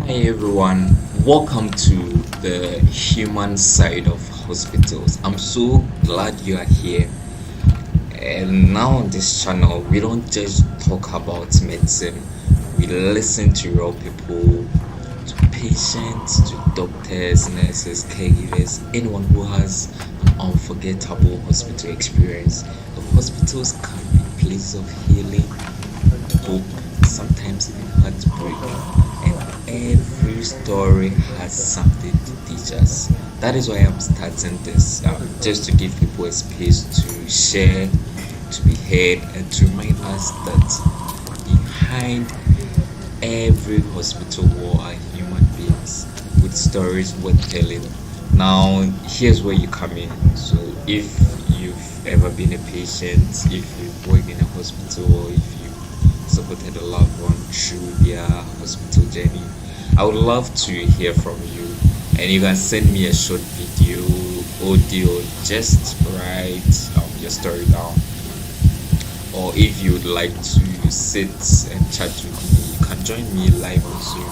Hey everyone, welcome to the human side of hospitals. I'm so glad you are here. And now on this channel, we don't just talk about medicine, we listen to real people, to patients, to doctors, nurses, caregivers, anyone who has an unforgettable hospital experience. The hospitals can be places of healing, hope, sometimes even heartbreak, and every story has something to teach us. That is why I'm starting this, just to give people a space to share, to be heard, and to remind us that behind every hospital wall are human beings with stories worth telling. Now, here's where you come in. So, if you've ever been a patient, if you've worked in a hospital, or if you've supported a loved one through their hospital journey, I would love to hear from you. And you can send me a short video, audio, just write your story down. Or if you would like to sit and chat with me, you can join me live on Zoom.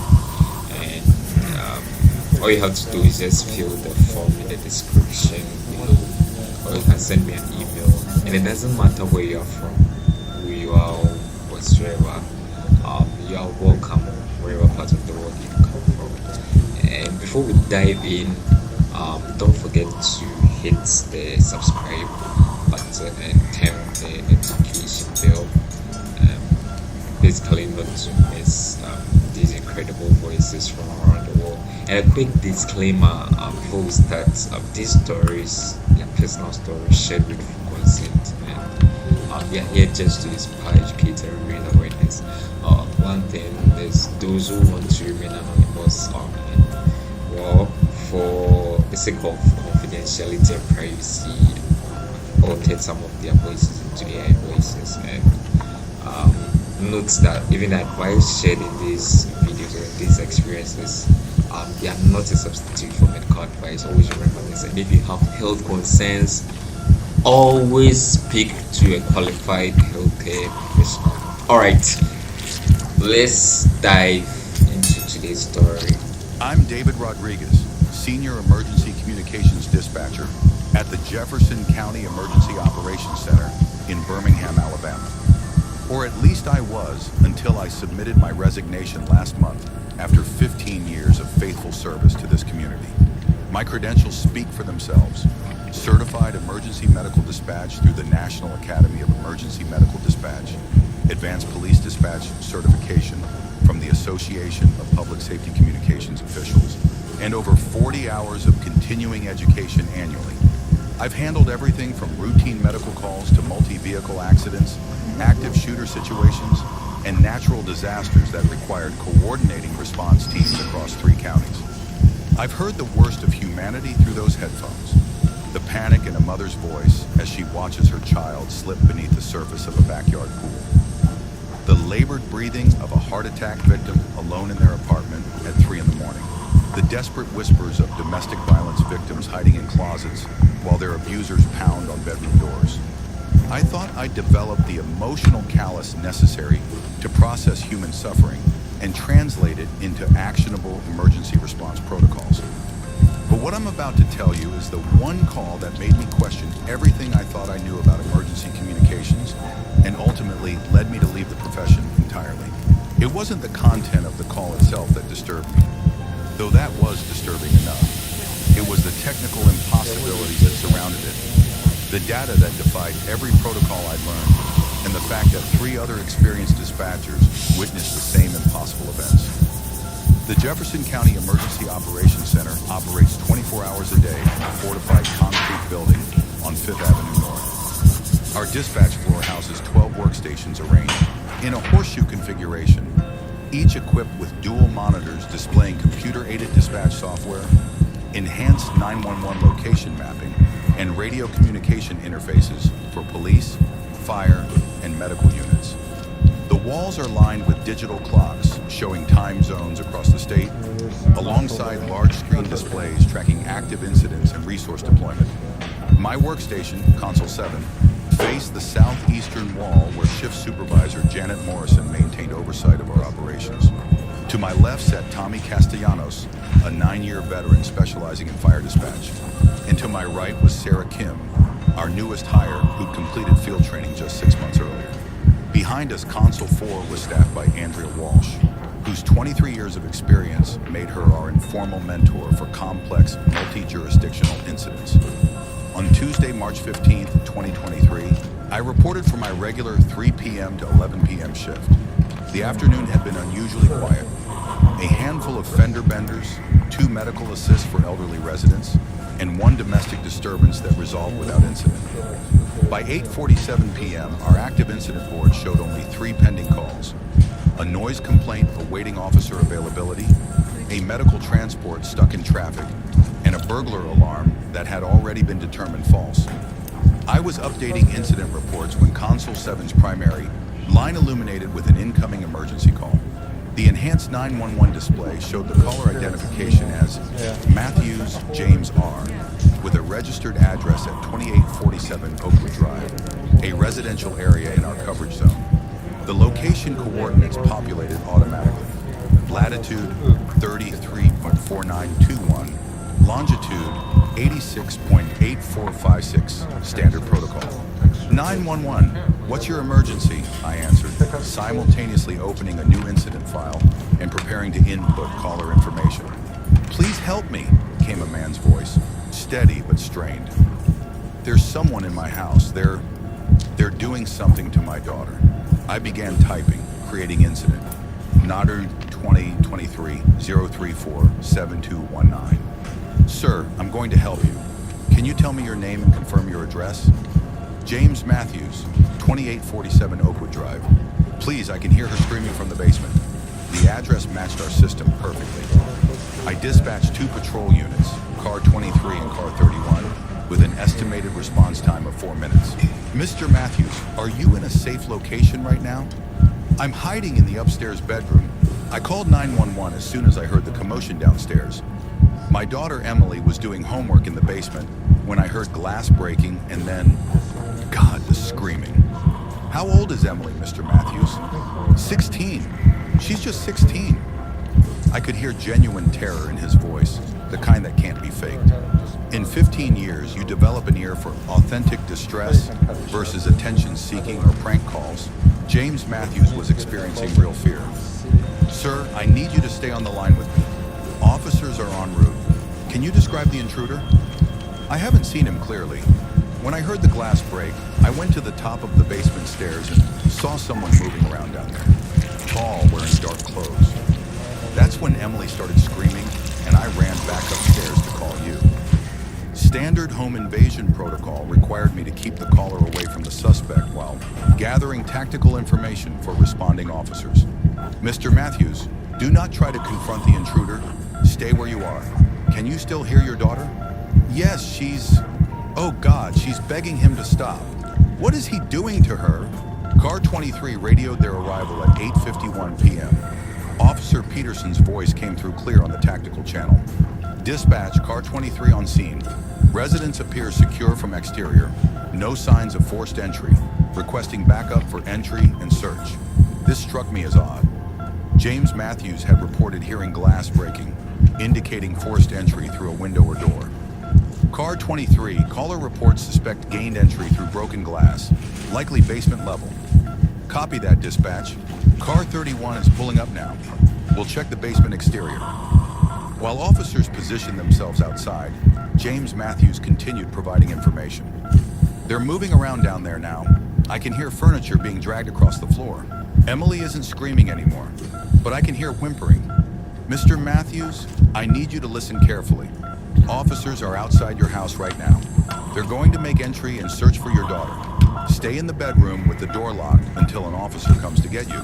And all you have to do is just fill the form in the description below, or you can send me an email. And it doesn't matter where you are from, who you are, or whatsoever. You are welcome wherever part of the world you come from. And before we dive in, don't forget to hit the subscribe button and turn the notification bell. Basically, not to miss these incredible voices from around the world. And a quick disclaimer before we start: these stories, their personal stories, shared with full consent, and we are here just to inspire, educate, and raise awareness. One thing is those who want to remain anonymous online, well, for the sake of confidentiality and privacy, altered some of their voices into AI voices. And note that even the advice shared in these videos or in these experiences, they are not a substitute for medical advice. Always remember this. And if you have health concerns, always speak to a qualified healthcare professional. All right, let's dive into today's story. I'm David Rodriguez, Senior Emergency Communications Dispatcher at the Jefferson County Emergency Operations Center in Birmingham, Alabama. Or at least I was until I submitted my resignation last month after 15 years of faithful service to this community. My credentials speak for themselves. Certified Emergency Medical Dispatch through the National Academy of Emergency Medical Dispatch, Advanced Police Dispatch certification from the Association of Public Safety Communications Officials, and over 40 hours of continuing education annually. I've handled everything from routine medical calls to multi-vehicle accidents, active shooter situations, and natural disasters that required coordinating response teams across 3 counties. I've heard the worst of humanity through those headphones. The panic in a mother's voice as she watches her child slip beneath the surface of a backyard pool. The labored breathing of a heart attack victim alone in their apartment at 3 in the morning. The desperate whispers of domestic violence victims hiding in closets while their abusers pound on bedroom doors. I thought I'd develop the emotional callus necessary to process human suffering and translate it into actionable emergency response protocols. But what I'm about to tell you is the one call that made me question everything I thought I knew about emergency communications and ultimately led me to leave the profession entirely. It wasn't the content of the call itself that disturbed me, though that was disturbing enough. It was the technical impossibilities that surrounded it, the data that defied every protocol I'd learned, and the fact that 3 other experienced dispatchers witnessed the same impossible events. The Jefferson County Emergency Operations Center operates 24 hours a day in a fortified concrete building on 5th Avenue North. Our dispatch floor houses 12 workstations arranged in a horseshoe configuration, each equipped with dual monitors displaying computer-aided dispatch software, enhanced 911 location mapping, and radio communication interfaces for police, fire, and medical units. The walls are lined with digital clocks showing time zones across the state, alongside large screen displays tracking active incidents and resource deployment. My workstation, Console 7, faced the southeastern wall where Shift Supervisor Janet Morrison maintained oversight of our operations. To my left sat Tommy Castellanos, a 9-year veteran specializing in fire dispatch. And to my right was Sarah Kim, our newest hire who'd completed field training just 6 months earlier. Behind us, Console 4 was staffed by Andrea Walsh, whose 23 years of experience made her our informal mentor for complex, multi-jurisdictional incidents. On Tuesday, March 15th, 2023, I reported for my regular 3 p.m. to 11 p.m. shift. The afternoon had been unusually quiet. A handful of fender benders, 2 medical assists for elderly residents, and 1 domestic disturbance that resolved without incident. By 8:47 p.m., our active incident board showed only 3 pending calls: a noise complaint awaiting officer availability, a medical transport stuck in traffic, and a burglar alarm that had already been determined false. I was updating incident reports when Console 7's primary line illuminated with an incoming emergency call. The enhanced 911 display showed the caller identification as Matthews James R., with a registered address at 2847 Oakwood Drive, a residential area in our coverage zone. The location coordinates populated automatically. Latitude 33.4921, longitude 86.8456, standard protocol. 911, what's your emergency? I answered, simultaneously opening a new incident file and preparing to input caller information. Please help me, came a man's voice, steady but strained. There's someone in my house. They're doing something to my daughter. I began typing, creating incident. Nadu 2023-034-7219. Sir, I'm going to help you. Can you tell me your name and confirm your address? James Matthews, 2847 Oakwood Drive. Please, I can hear her screaming from the basement. The address matched our system perfectly. I dispatched 2 patrol units, Car 23 and Car 31, with an estimated response time of 4 minutes. Mr. Matthews, are you in a safe location right now? I'm hiding in the upstairs bedroom. I called 911 as soon as I heard the commotion downstairs. My daughter Emily was doing homework in the basement when I heard glass breaking and then, God, the screaming. How old is Emily, Mr. Matthews? 16. She's just 16. I could hear genuine terror in his voice, the kind that can't be faked. In 15 years, you develop an ear for authentic distress versus attention-seeking or prank calls. James Matthews was experiencing real fear. Sir, I need you to stay on the line with me. Officers are en route. Can you describe the intruder? I haven't seen him clearly. When I heard the glass break, I went to the top of the basement stairs and saw someone moving around down there, tall, wearing dark clothes. That's when Emily started screaming, and I ran back upstairs to call you. Standard home invasion protocol required me to keep the caller away from the suspect while gathering tactical information for responding officers. Mr. Matthews, do not try to confront the intruder. Stay where you are. Can you still hear your daughter? Yes, Oh God, she's begging him to stop. What is he doing to her? Car 23 radioed their arrival at 8:51 p.m. Officer Peterson's voice came through clear on the tactical channel. Dispatch, Car 23 on scene. Residence appears secure from exterior. No signs of forced entry. Requesting backup for entry and search. This struck me as odd. James Matthews had reported hearing glass breaking, indicating forced entry through a window or door. Car 23, caller reports suspect gained entry through broken glass, likely basement level. Copy that, dispatch. Car 31 is pulling up now. We'll check the basement exterior. While officers positioned themselves outside, James Matthews continued providing information. They're moving around down there now. I can hear furniture being dragged across the floor. Emily isn't screaming anymore, but I can hear whimpering. Mr. Matthews, I need you to listen carefully. Officers are outside your house right now. They're going to make entry and search for your daughter. Stay in the bedroom with the door locked until an officer comes to get you.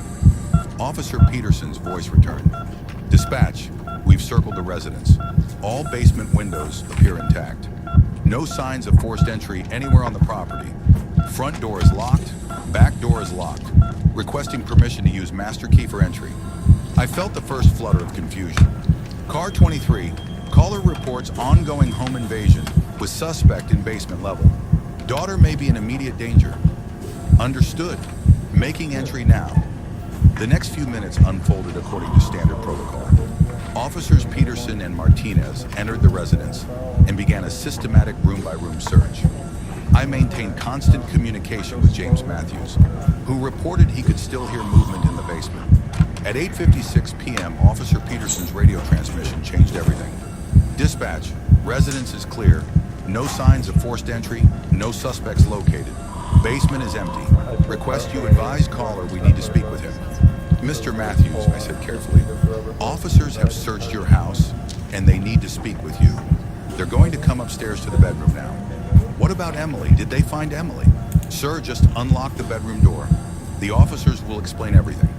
Officer Peterson's voice returned. Dispatch, we've circled the residence. All basement windows appear intact. No signs of forced entry anywhere on the property. Front door is locked, back door is locked. Requesting permission to use master key for entry. I felt the first flutter of confusion. Car 23, caller reports ongoing home invasion with suspect in basement level. Daughter may be in immediate danger. Understood. Making entry now. The next few minutes unfolded according to standard protocol. Officers Peterson and Martinez entered the residence and began a systematic room-by-room search. I maintained constant communication with James Matthews, who reported he could still hear movement in the basement. At 8:56 p.m., Officer Peterson's radio transmission changed everything. Dispatch, residence is clear. No signs of forced entry, no suspects located. Basement is empty. Request you advise caller we need to speak with him. Mr. Matthews, I said carefully, officers have searched your house and they need to speak with you. They're going to come upstairs to the bedroom now. What about Emily? Did they find Emily? Sir, just unlock the bedroom door. The officers will explain everything.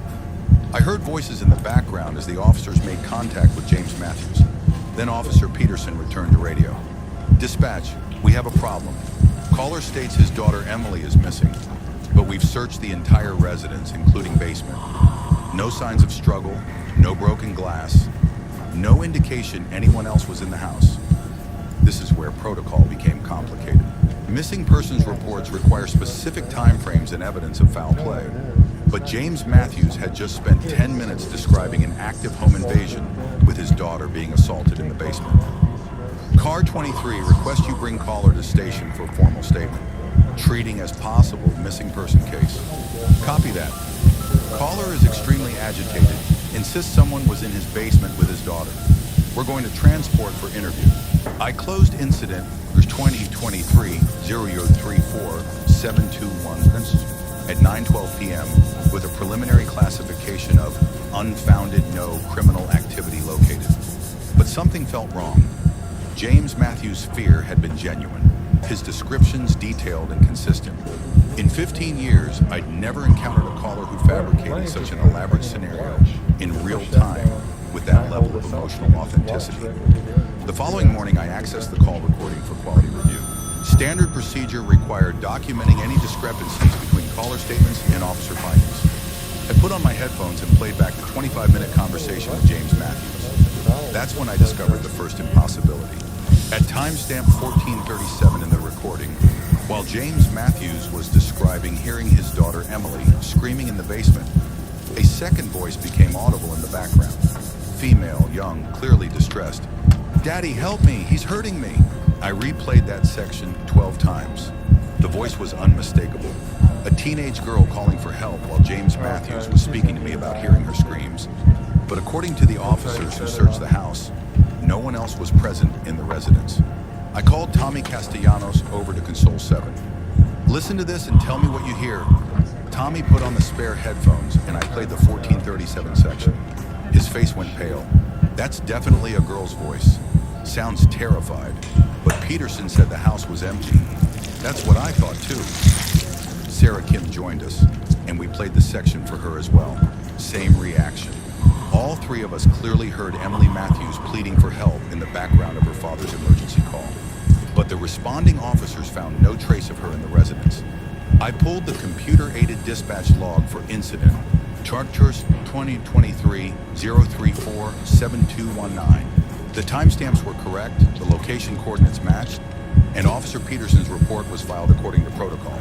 I heard voices in the background as the officers made contact with James Matthews. Then Officer Peterson returned to radio. Dispatch, we have a problem. Caller states his daughter Emily is missing, but we've searched the entire residence, including basement. No signs of struggle, no broken glass, no indication anyone else was in the house. This is where protocol became complicated. Missing persons reports require specific timeframes and evidence of foul play. But James Matthews had just spent 10 minutes describing an active home invasion with his daughter being assaulted in the basement. Car 23, request you bring caller to station for formal statement. Treating as possible missing person case. Copy that. Caller is extremely agitated, insists someone was in his basement with his daughter. We're going to transport for interview. I closed incident 2023-0034-721 at 9:12 p.m. with a preliminary classification of unfounded no criminal activity located. But something felt wrong. James Matthews' fear had been genuine, his descriptions detailed and consistent. In 15 years, I'd never encountered a caller who fabricated such an elaborate scenario in real time with that level of emotional authenticity. The following morning, I accessed the call recording for quality review. Standard procedure required documenting any discrepancies between caller statements and officer findings. I put on my headphones and played back the 25-minute conversation with James Matthews. That's when I discovered the first impossibility. At timestamp 1437 in the recording, while James Matthews was describing hearing his daughter Emily screaming in the basement, a second voice became audible in the background. Female, young, clearly distressed. "Daddy, help me, he's hurting me." I replayed that section 12 times. The voice was unmistakable. A teenage girl calling for help while James Matthews was speaking to me about hearing her screams. But according to the officers who searched the house, no one else was present in the residence. I called Tommy Castellanos over to Console 7. "Listen to this and tell me what you hear." Tommy put on the spare headphones and I played the 1437 section. His face went pale. "That's definitely a girl's voice. Sounds terrified. But Peterson said the house was empty." "That's what I thought too." Sarah Kim joined us, and we played the section for her as well. Same reaction. All three of us clearly heard Emily Matthews pleading for help in the background of her father's emergency call. But the responding officers found no trace of her in the residence. I pulled the computer-aided dispatch log for incident, Charters 2023-034-7219. The timestamps were correct, the location coordinates matched, and Officer Peterson's report was filed according to protocol.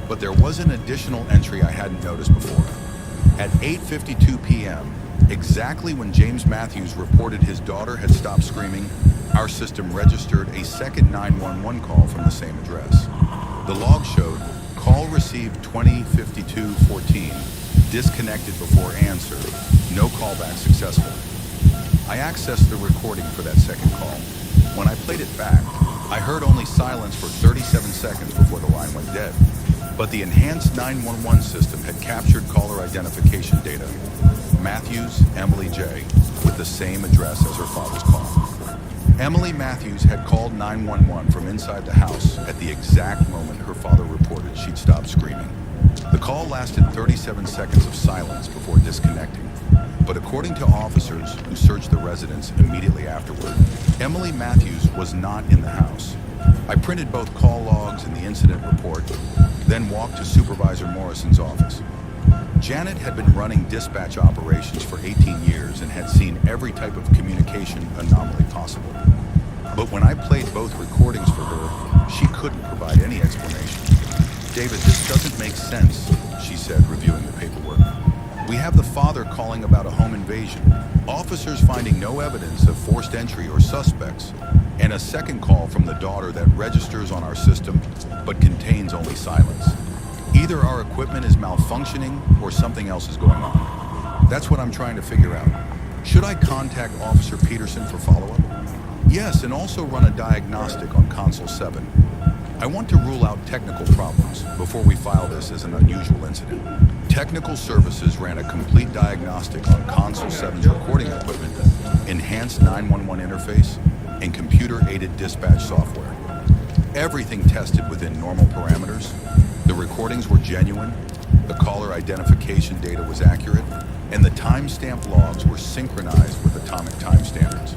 But there was an additional entry I hadn't noticed before. At 8:52 p.m., exactly when James Matthews reported his daughter had stopped screaming, our system registered a second 911 call from the same address. The log showed call received 2052-14, disconnected before answer, no callback successful. I accessed the recording for that second call. When I played it back, I heard only silence for 37 seconds before the line went dead. But the enhanced 911 system had captured caller identification data. Matthews, Emily J., with the same address as her father's call. Emily Matthews had called 911 from inside the house at the exact moment her father reported she'd stopped screaming. The call lasted 37 seconds of silence before disconnecting. But according to officers who searched the residence immediately afterward, Emily Matthews was not in the house. I printed both call logs and the incident report, then walked to Supervisor Morrison's office. Janet had been running dispatch operations for 18 years and had seen every type of communication anomaly possible. But when I played both recordings for her, she couldn't provide any explanation. "David, this doesn't make sense," she said, reviewing the paperwork. We have the father calling about a home invasion, officers finding no evidence of forced entry or suspects, and a second call from the daughter that registers on our system but contains only silence. Either our equipment is malfunctioning or something else is going on. That's what I'm trying to figure out. Should I contact Officer Peterson for follow-up? Yes, and also run a diagnostic on Console 7. I want to rule out technical problems before we file this as an unusual incident. Technical Services ran a complete diagnostic on Console 7's recording equipment, enhanced 911 interface, and computer-aided dispatch software. Everything tested within normal parameters. The recordings were genuine, the caller identification data was accurate, and the timestamp logs were synchronized with atomic time standards.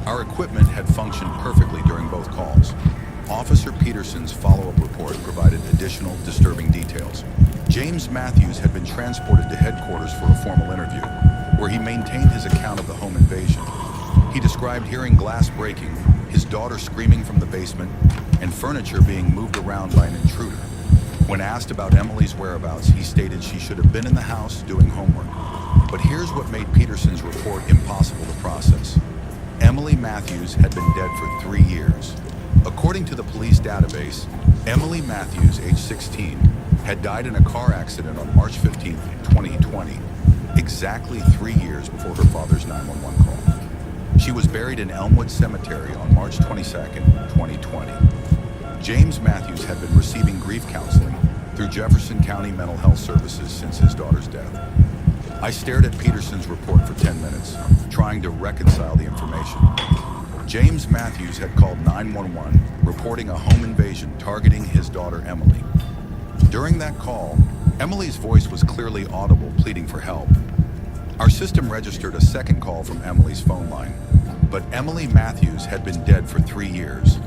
Our equipment had functioned perfectly during both calls. Officer Peterson's follow-up report provided additional disturbing details. James Matthews had been transported to headquarters for a formal interview, where he maintained his account of the home invasion. He described hearing glass breaking, his daughter screaming from the basement, and furniture being moved around by an intruder. When asked about Emily's whereabouts, he stated she should have been in the house doing homework. But here's what made Peterson's report impossible to process. Emily Matthews had been dead for 3 years. According to the police database, Emily Matthews, age 16, had died in a car accident on March 15, 2020, exactly 3 years before her father's 911 call. She was buried in Elmwood Cemetery on March 22, 2020. James Matthews had been receiving grief counseling through Jefferson County Mental Health Services since his daughter's death. I stared at Peterson's report for 10 minutes, trying to reconcile the information. James Matthews had called 911, reporting a home invasion targeting his daughter Emily. During that call, Emily's voice was clearly audible, pleading for help. Our system registered a second call from Emily's phone line, but Emily Matthews had been dead for 3 years.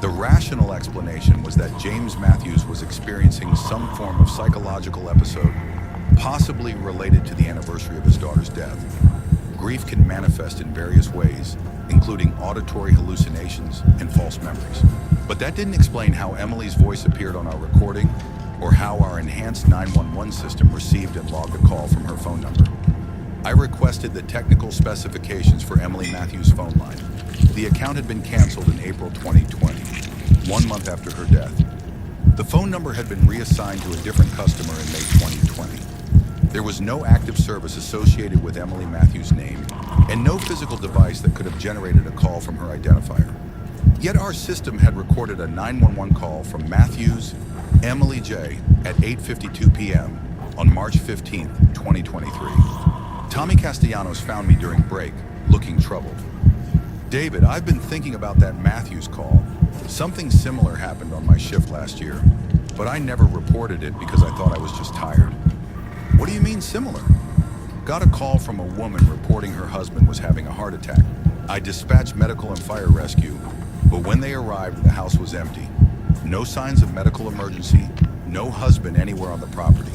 The rational explanation was that James Matthews was experiencing some form of psychological episode, possibly related to the anniversary of his daughter's death. Grief can manifest in various ways, including auditory hallucinations and false memories. But that didn't explain how Emily's voice appeared on our recording or how our enhanced 911 system received and logged a call from her phone number. I requested the technical specifications for Emily Matthews' phone line. The account had been canceled in April 2020, 1 month after her death. The phone number had been reassigned to a different customer in May 2020. There was no active service associated with Emily Matthews' name, and no physical device that could have generated a call from her identifier. Yet our system had recorded a 911 call from Matthews, Emily J. at 8:52 p.m. on March 15, 2023. Tommy Castellanos found me during break, looking troubled. David, I've been thinking about that Matthews call. Something similar happened on my shift last year, but I never reported it because I thought I was just tired. What do you mean similar? Got a call from a woman reporting her husband was having a heart attack. I dispatched medical and fire rescue, but when they arrived, the house was empty. No signs of medical emergency, no husband anywhere on the property.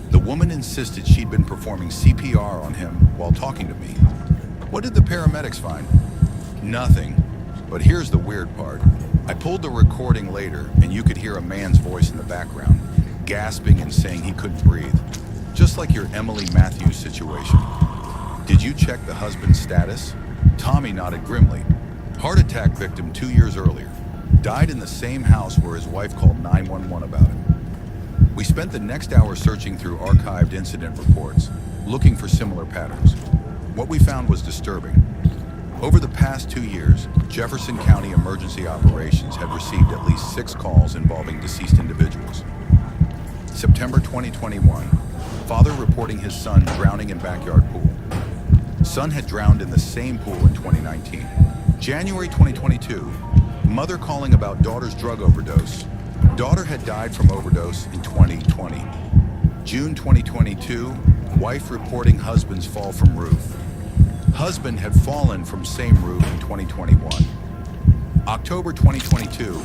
The woman insisted she'd been performing CPR on him while talking to me. What did the paramedics find? Nothing. But here's the weird part. I pulled the recording later, and you could hear a man's voice in the background, gasping and saying he couldn't breathe. Just like your Emily Matthews situation. Did you check the husband's status? Tommy nodded grimly. Heart attack victim 2 years earlier. Died in the same house where his wife called 911 about it. We spent the next hour searching through archived incident reports, looking for similar patterns. What we found was disturbing. Over the past 2 years, Jefferson County Emergency Operations had received at least 6 calls involving deceased individuals. September 2021, father reporting his son drowning in backyard pool. Son had drowned in the same pool in 2019. January 2022, mother calling about daughter's drug overdose. Daughter had died from overdose in 2020. June 2022, wife reporting husband's fall from roof. Husband had fallen from same roof in 2021. October 2022,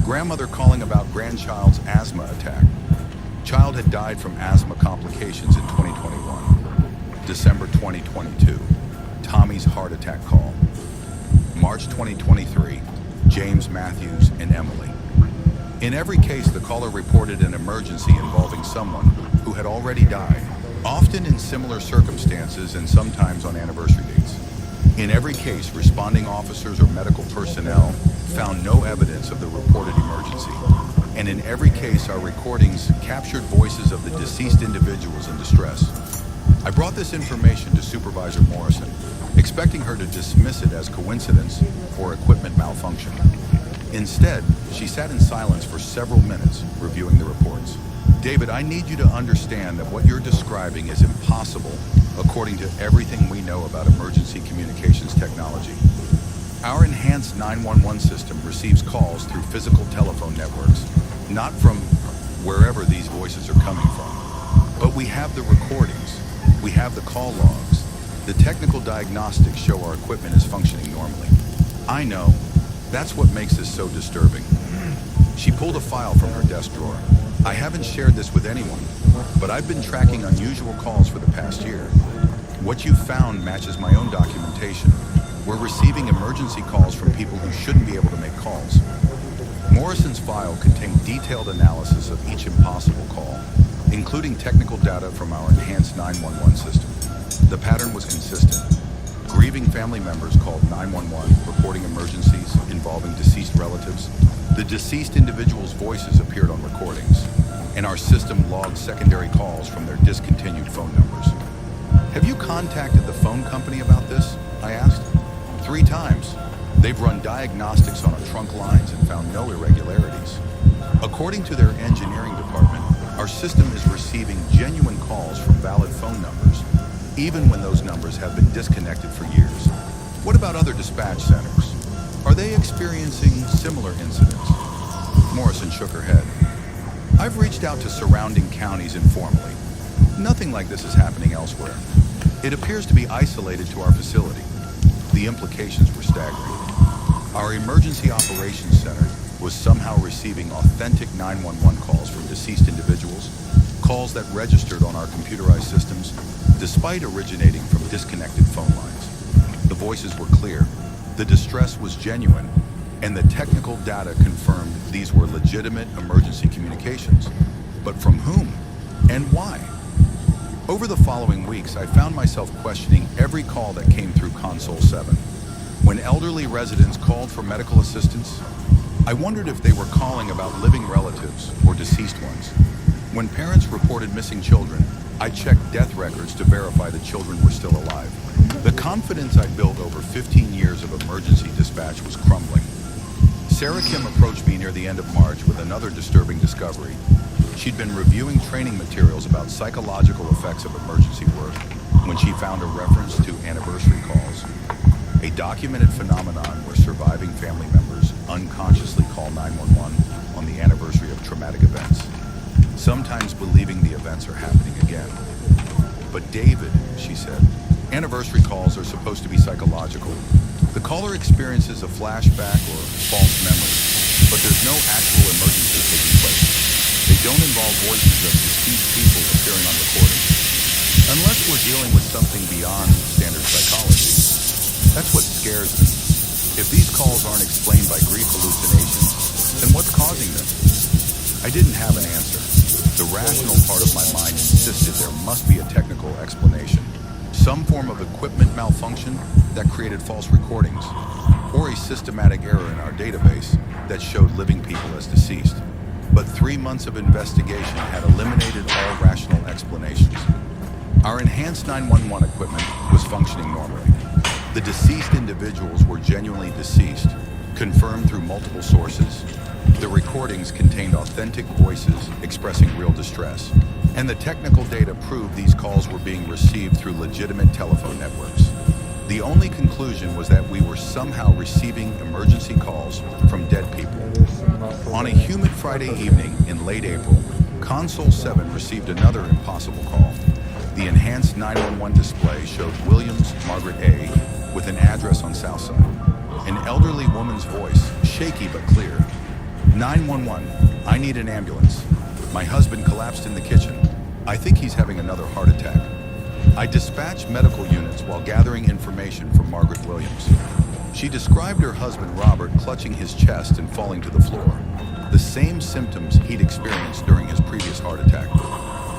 grandmother calling about grandchild's asthma attack. Child had died from asthma complications in 2021. December 2022, Tommy's heart attack call. March 2023, James Matthews and Emily. In every case, the caller reported an emergency involving someone who had already died. often in similar circumstances and sometimes on anniversary dates. In every case, responding officers or medical personnel found no evidence of the reported emergency. And in every case, our recordings captured voices of the deceased individuals in distress. I brought this information to Supervisor Morrison, expecting her to dismiss it as coincidence or equipment malfunction. Instead, she sat in silence for several minutes, reviewing the reports. David, I need you to understand that what you're describing is impossible according to everything we know about emergency communications technology. Our enhanced 911 system receives calls through physical telephone networks, not from wherever these voices are coming from. But we have the recordings, we have the call logs. The technical diagnostics show our equipment is functioning normally. I know, that's what makes this so disturbing. She pulled a file from her desk drawer. I haven't shared this with anyone, but I've been tracking unusual calls for the past year. What you found matches my own documentation. We're receiving emergency calls from people who shouldn't be able to make calls. Morrison's file contained detailed analysis of each impossible call, including technical data from our enhanced 911 system. The pattern was consistent. Grieving family members called 911, reporting emergencies involving deceased relatives. The deceased individuals' voices appeared on recordings, and our system logged secondary calls from their discontinued phone numbers. Have you contacted the phone company about this? I asked. 3 times. They've run diagnostics on our trunk lines and found no irregularities. According to their engineering department, our system is receiving genuine calls from valid phone numbers, even when those numbers have been disconnected for years. What about other dispatch centers? Are they experiencing similar incidents? Morrison shook her head. I've reached out to surrounding counties informally. Nothing like this is happening elsewhere. It appears to be isolated to our facility. The implications were staggering. Our Emergency Operations Center was somehow receiving authentic 911 calls from deceased individuals, calls that registered on our computerized systems, despite originating from disconnected phone lines. The voices were clear, the distress was genuine, and the technical data confirmed these were legitimate emergency communications. But from whom and why? Over the following weeks, I found myself questioning every call that came through Console 7. When elderly residents called for medical assistance, I wondered if they were calling about living relatives or deceased ones. When parents reported missing children, I checked death records to verify the children were still alive. The confidence I built over 15 years of emergency dispatch was crumbling. Sarah Kim approached me near the end of March with another disturbing discovery. She'd been reviewing training materials about psychological effects of emergency work when she found a reference to anniversary calls, a documented phenomenon where surviving family members unconsciously call 911 on the anniversary of traumatic events, sometimes believing the events are happening again. But David, she said, anniversary calls are supposed to be psychological. The caller experiences a flashback or false memory, but there's no actual emergency taking place. They don't involve voices of deceased people appearing on recording. Unless we're dealing with something beyond standard psychology. That's what scares me. If these calls aren't explained by grief hallucinations, then what's causing them? I didn't have an answer. The rational part of my mind insisted there must be a technical explanation. Some form of equipment malfunction that created false recordings, or a systematic error in our database that showed living people as deceased. But 3 months of investigation had eliminated all rational explanations. Our enhanced 911 equipment was functioning normally. The deceased individuals were genuinely deceased, confirmed through multiple sources. The recordings contained authentic voices expressing real distress, and the technical data proved these calls were being received through legitimate telephone networks. The only conclusion was that we were somehow receiving emergency calls from dead people. On a humid Friday evening in late April, Console 7 received another impossible call. The enhanced 911 display showed Williams Margaret A. with an address on Southside. An elderly woman's voice, shaky but clear. 911, I need an ambulance. My husband collapsed in the kitchen. I think he's having another heart attack. I dispatched medical units while gathering information from Margaret Williams. She described her husband Robert clutching his chest and falling to the floor, the same symptoms he'd experienced during his previous heart attack.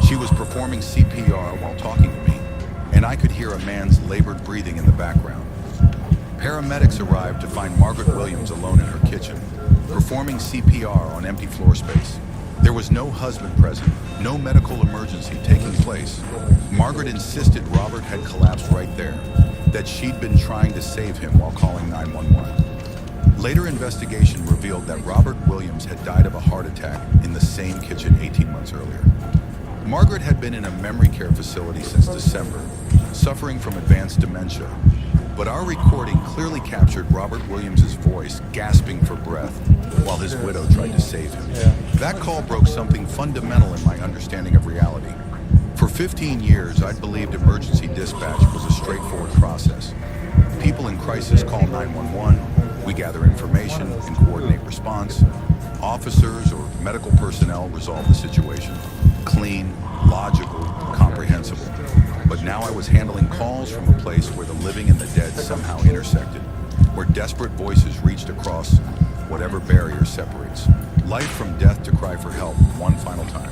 She was performing CPR while talking to me, and I could hear a man's labored breathing in the background. Paramedics arrived to find Margaret Williams alone in her kitchen, performing CPR on empty floor space. There was no husband present, no medical emergency taking place. Margaret insisted Robert had collapsed right there, that she'd been trying to save him while calling 911. Later investigation revealed that Robert Williams had died of a heart attack in the same kitchen 18 months earlier. Margaret had been in a memory care facility since December, suffering from advanced dementia. But our recording clearly captured Robert Williams' voice gasping for breath while his widow tried to save him. That call broke something fundamental in my understanding of reality. For 15 years, I'd believed emergency dispatch was a straightforward process. People in crisis call 911, we gather information and coordinate response. Officers or medical personnel resolve the situation. Clean, logical, comprehensible. But now I was handling calls from a place where the living and the dead somehow intersected, where desperate voices reached across whatever barrier separates. Life from death to cry for help one final time.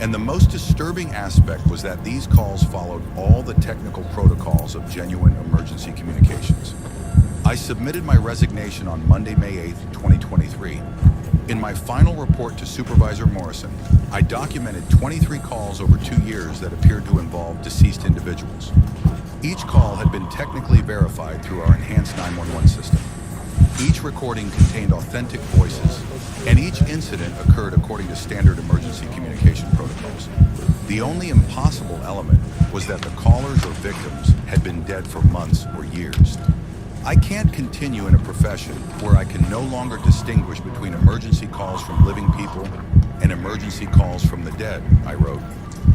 And the most disturbing aspect was that these calls followed all the technical protocols of genuine emergency communications. I submitted my resignation on Monday, May 8th, 2023. In my final report to Supervisor Morrison, I documented 23 calls over 2 years that appeared to involve deceased individuals. Each call had been technically verified through our enhanced 911 system. Each recording contained authentic voices, and each incident occurred according to standard emergency communication protocols. The only impossible element was that the callers or victims had been dead for months or years. I can't continue in a profession where I can no longer distinguish between emergency calls from living people and emergency calls from the dead, I wrote.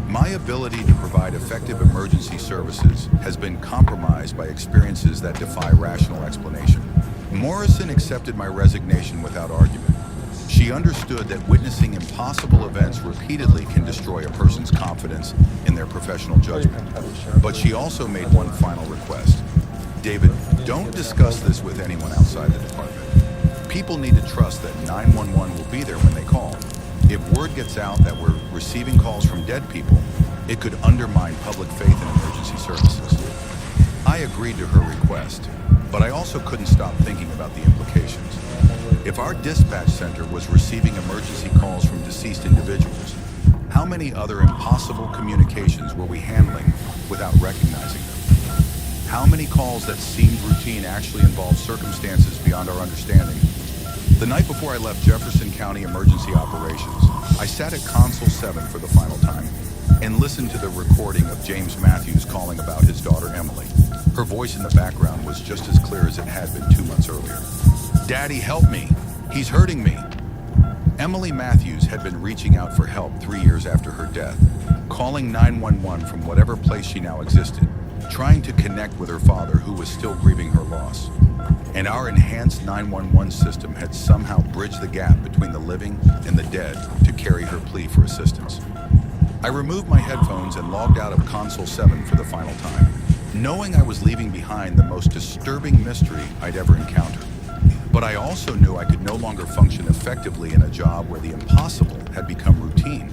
My ability to provide effective emergency services has been compromised by experiences that defy rational explanation. Morrison accepted my resignation without argument. She understood that witnessing impossible events repeatedly can destroy a person's confidence in their professional judgment. But she also made one final request. David, don't discuss this with anyone outside the department. People need to trust that 911 will be there when they call. If word gets out that we're receiving calls from dead people, it could undermine public faith in emergency services. I agreed to her request, but I also couldn't stop thinking about the implications. If our dispatch center was receiving emergency calls from deceased individuals, how many other impossible communications were we handling without recognizing them? How many calls that seemed routine actually involved circumstances beyond our understanding? The night before I left Jefferson County Emergency Operations, I sat at Console 7 for the final time and listened to the recording of James Matthews calling about his daughter Emily. Her voice in the background was just as clear as it had been 2 months earlier. "Daddy, help me! He's hurting me!" Emily Matthews had been reaching out for help 3 years after her death, calling 911 from whatever place she now existed, trying to connect with her father who was still grieving her loss. And our enhanced 911 system had somehow bridged the gap between the living and the dead to carry her plea for assistance. I removed my headphones and logged out of Console 7 for the final time, knowing I was leaving behind the most disturbing mystery I'd ever encountered. But I also knew I could no longer function effectively in a job where the impossible had become routine,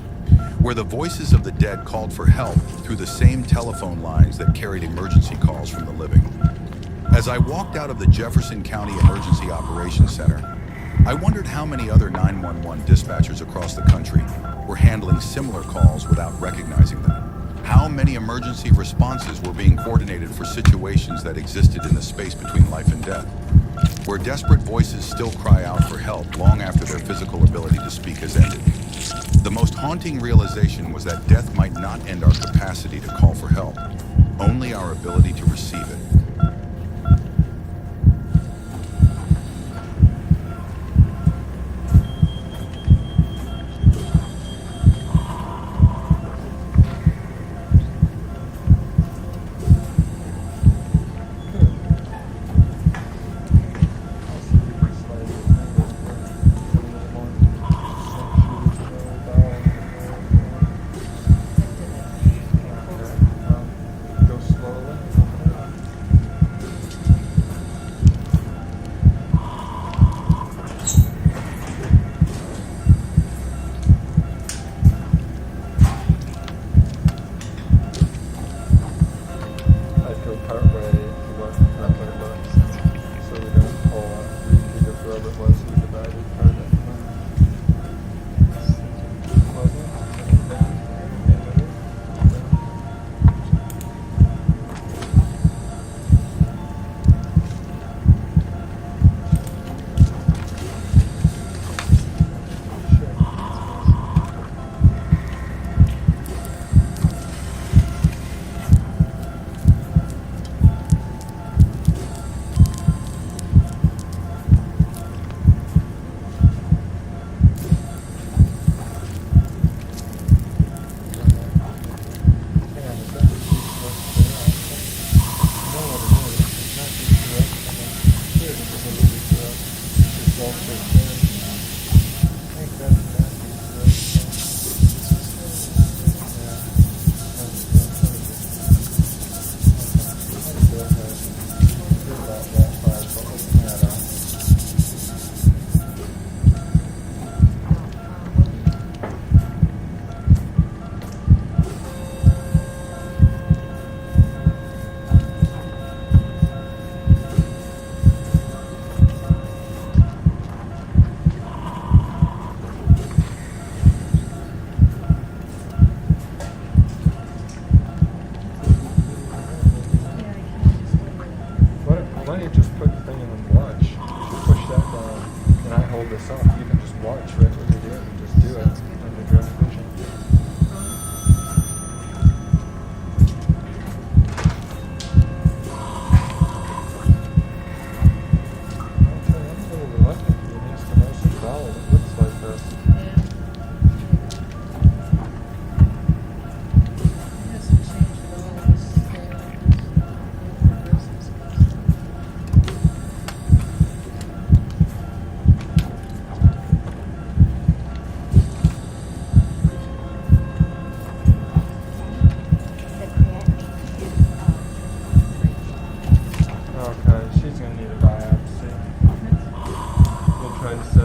where the voices of the dead called for help through the same telephone lines that carried emergency calls from the living. As I walked out of the Jefferson County Emergency Operations Center, I wondered how many other 911 dispatchers across the country were handling similar calls without recognizing them. How many emergency responses were being coordinated for situations that existed in the space between life and death, where desperate voices still cry out for help long after their physical ability to speak has ended. The most haunting realization was that death might not end our capacity to call for help, only our ability to receive it. Why don't you just put the thing in and watch? If you push that down and I hold this up, you can just watch right what you're doing and just do it under direct vision. I'll tell you, I'm a little reluctant to use the mouse and vowel that looks like this. Okay, she's gonna need a biopsy. We'll try to set